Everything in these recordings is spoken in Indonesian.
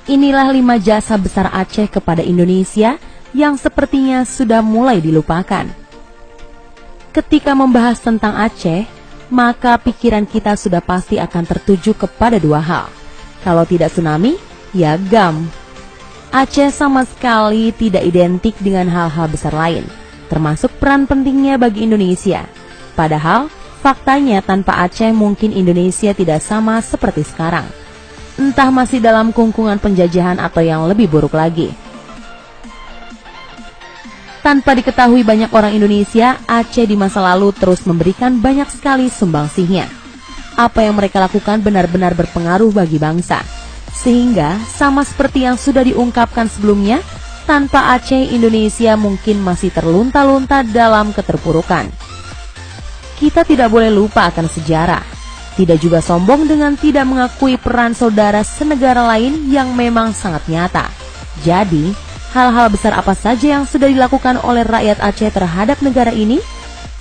Inilah 5 jasa besar Aceh kepada Indonesia yang sepertinya sudah mulai dilupakan. Ketika membahas tentang Aceh, maka pikiran kita sudah pasti akan tertuju kepada 2 hal. Kalau tidak tsunami, ya GAM. Aceh sama sekali tidak identik dengan hal-hal besar lain, termasuk peran pentingnya bagi Indonesia. Padahal, faktanya tanpa Aceh mungkin Indonesia tidak sama seperti sekarang. Entah masih dalam kungkungan penjajahan atau yang lebih buruk lagi. Tanpa diketahui banyak orang Indonesia, Aceh di masa lalu terus memberikan banyak sekali sumbangsihnya. Apa yang mereka lakukan benar-benar berpengaruh bagi bangsa. Sehingga, sama seperti yang sudah diungkapkan sebelumnya, tanpa Aceh Indonesia mungkin masih terlunta-lunta dalam keterpurukan. Kita tidak boleh lupa akan sejarah, tidak juga sombong dengan tidak mengakui peran saudara senegara lain yang memang sangat nyata. Jadi, hal-hal besar apa saja yang sudah dilakukan oleh rakyat Aceh terhadap negara ini?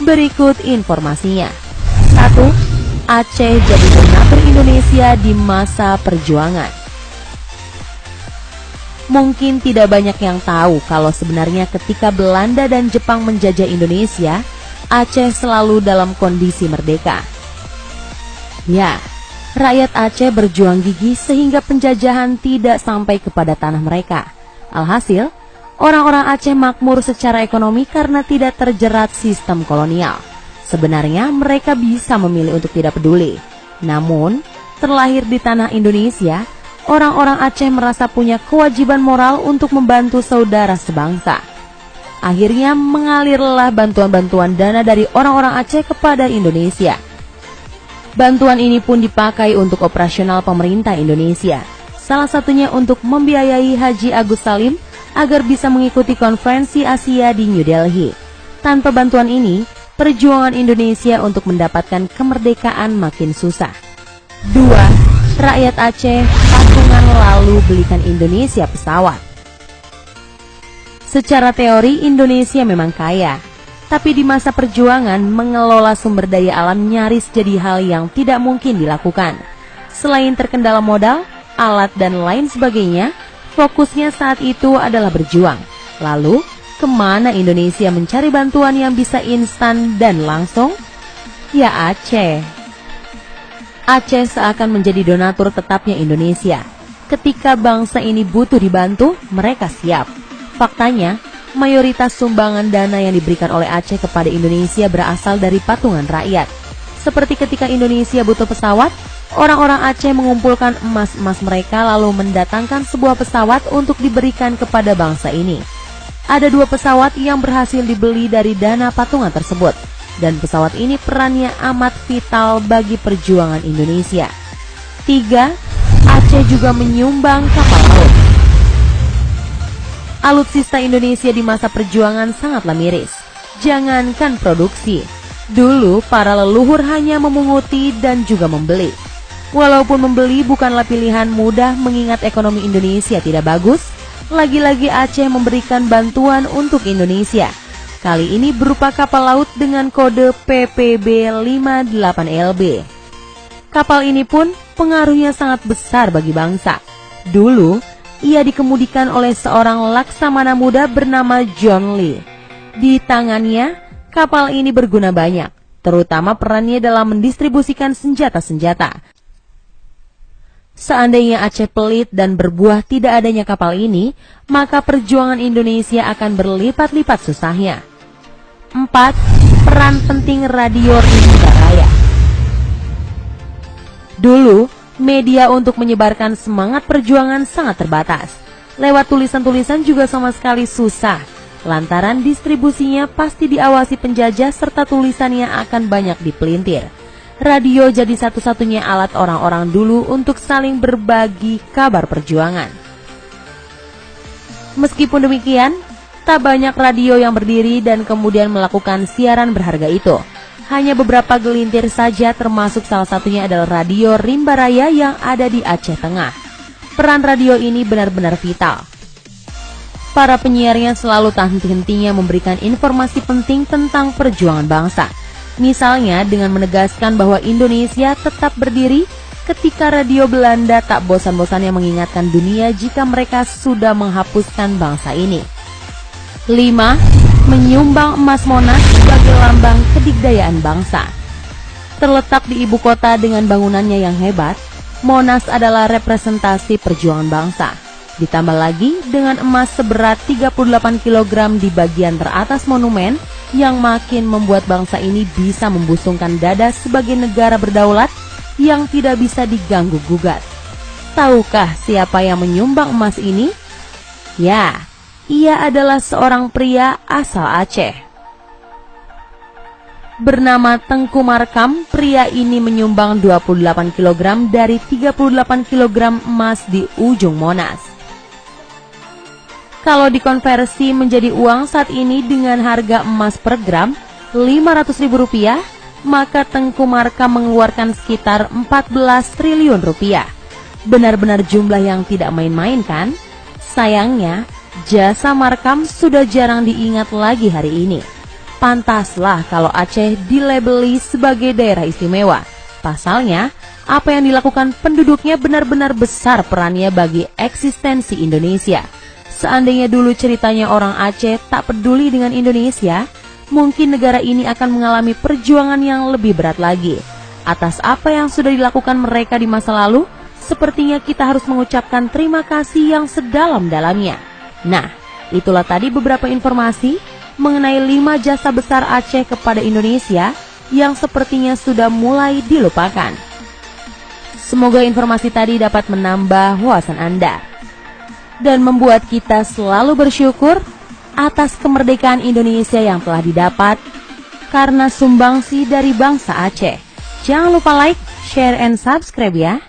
Berikut informasinya. 1. Aceh jadi donatur Indonesia di masa perjuangan. Mungkin tidak banyak yang tahu kalau sebenarnya ketika Belanda dan Jepang menjajah Indonesia, Aceh selalu dalam kondisi merdeka. Ya, rakyat Aceh berjuang gigih sehingga penjajahan tidak sampai kepada tanah mereka. Alhasil, orang-orang Aceh makmur secara ekonomi karena tidak terjerat sistem kolonial. Sebenarnya mereka bisa memilih untuk tidak peduli. Namun, terlahir di tanah Indonesia, orang-orang Aceh merasa punya kewajiban moral untuk membantu saudara sebangsa. Akhirnya mengalirlah bantuan-bantuan dana dari orang-orang Aceh kepada Indonesia. Bantuan ini pun dipakai untuk operasional pemerintah Indonesia. Salah satunya untuk membiayai Haji Agus Salim agar bisa mengikuti konferensi Asia di New Delhi. Tanpa bantuan ini, perjuangan Indonesia untuk mendapatkan kemerdekaan makin susah. 2. Rakyat Aceh patungan lalu belikan Indonesia pesawat. Secara teori Indonesia memang kaya, tapi di masa perjuangan mengelola sumber daya alam nyaris jadi hal yang tidak mungkin dilakukan. Selain terkendala modal, alat dan lain sebagainya, fokusnya saat itu adalah berjuang. Lalu, kemana Indonesia mencari bantuan yang bisa instan dan langsung? Ya Aceh. Aceh seakan menjadi donatur tetapnya Indonesia. Ketika bangsa ini butuh dibantu, mereka siap. Faktanya, mayoritas sumbangan dana yang diberikan oleh Aceh kepada Indonesia berasal dari patungan rakyat. Seperti ketika Indonesia butuh pesawat, orang-orang Aceh mengumpulkan emas-emas mereka lalu mendatangkan sebuah pesawat untuk diberikan kepada bangsa ini. Ada 2 pesawat yang berhasil dibeli dari dana patungan tersebut, dan pesawat ini perannya amat vital bagi perjuangan Indonesia. 3. Aceh juga menyumbang kapal laut. Alutsista Indonesia di masa perjuangan sangatlah miris. Jangankan produksi, dulu para leluhur hanya memunguti dan juga membeli. Walaupun membeli bukanlah pilihan mudah mengingat ekonomi Indonesia tidak bagus, lagi-lagi Aceh memberikan bantuan untuk Indonesia. Kali ini berupa kapal laut dengan kode PPB-58LB. Kapal ini pun pengaruhnya sangat besar bagi bangsa. Dulu, ia dikemudikan oleh seorang laksamana muda bernama John Lee. Di tangannya, kapal ini berguna banyak, terutama perannya dalam mendistribusikan senjata-senjata. Seandainya Aceh pelit dan berbuah tidak adanya kapal ini, maka perjuangan Indonesia akan berlipat-lipat susahnya. 4. Peran penting radio Rimba Raya. Dulu, media untuk menyebarkan semangat perjuangan sangat terbatas. Lewat tulisan-tulisan juga sama sekali susah, lantaran distribusinya pasti diawasi penjajah serta tulisannya akan banyak dipelintir. Radio jadi satu-satunya alat orang-orang dulu untuk saling berbagi kabar perjuangan. Meskipun demikian, tak banyak radio yang berdiri dan kemudian melakukan siaran berharga itu. Hanya beberapa gelintir saja, termasuk salah satunya adalah radio Rimba Raya yang ada di Aceh Tengah. Peran radio ini benar-benar vital. Para penyiarnya selalu tak henti-hentinya memberikan informasi penting tentang perjuangan bangsa. Misalnya dengan menegaskan bahwa Indonesia tetap berdiri ketika radio Belanda tak bosan-bosannya mengingatkan dunia jika mereka sudah menghapuskan bangsa ini. 5. Menyumbang emas Monas sebagai lambang kedikdayaan bangsa. Terletak di ibu kota dengan bangunannya yang hebat, Monas adalah representasi perjuangan bangsa. Ditambah lagi dengan emas seberat 38 kg di bagian teratas monumen yang makin membuat bangsa ini bisa membusungkan dada sebagai negara berdaulat yang tidak bisa diganggu-gugat. Tahukah siapa yang menyumbang emas ini? Ya, ia adalah seorang pria asal Aceh. Bernama Tengku Markam, pria ini menyumbang 28 kg dari 38 kg emas di ujung Monas. Kalau dikonversi menjadi uang saat ini dengan harga emas per gram Rp500.000, maka Tengku Markam mengeluarkan sekitar 14 triliun rupiah. Benar-benar jumlah yang tidak main-main kan? Sayangnya, jasa Markam sudah jarang diingat lagi hari ini. Pantaslah kalau Aceh dilabeli sebagai daerah istimewa. Pasalnya, apa yang dilakukan penduduknya benar-benar besar perannya bagi eksistensi Indonesia. Seandainya dulu ceritanya orang Aceh tak peduli dengan Indonesia, mungkin negara ini akan mengalami perjuangan yang lebih berat lagi. Atas apa yang sudah dilakukan mereka di masa lalu, sepertinya kita harus mengucapkan terima kasih yang sedalam-dalamnya. Nah, itulah tadi beberapa informasi mengenai 5 jasa besar Aceh kepada Indonesia yang sepertinya sudah mulai dilupakan. Semoga informasi tadi dapat menambah wawasan Anda dan membuat kita selalu bersyukur atas kemerdekaan Indonesia yang telah didapat karena sumbangsi dari bangsa Aceh. Jangan lupa like, share, and subscribe ya.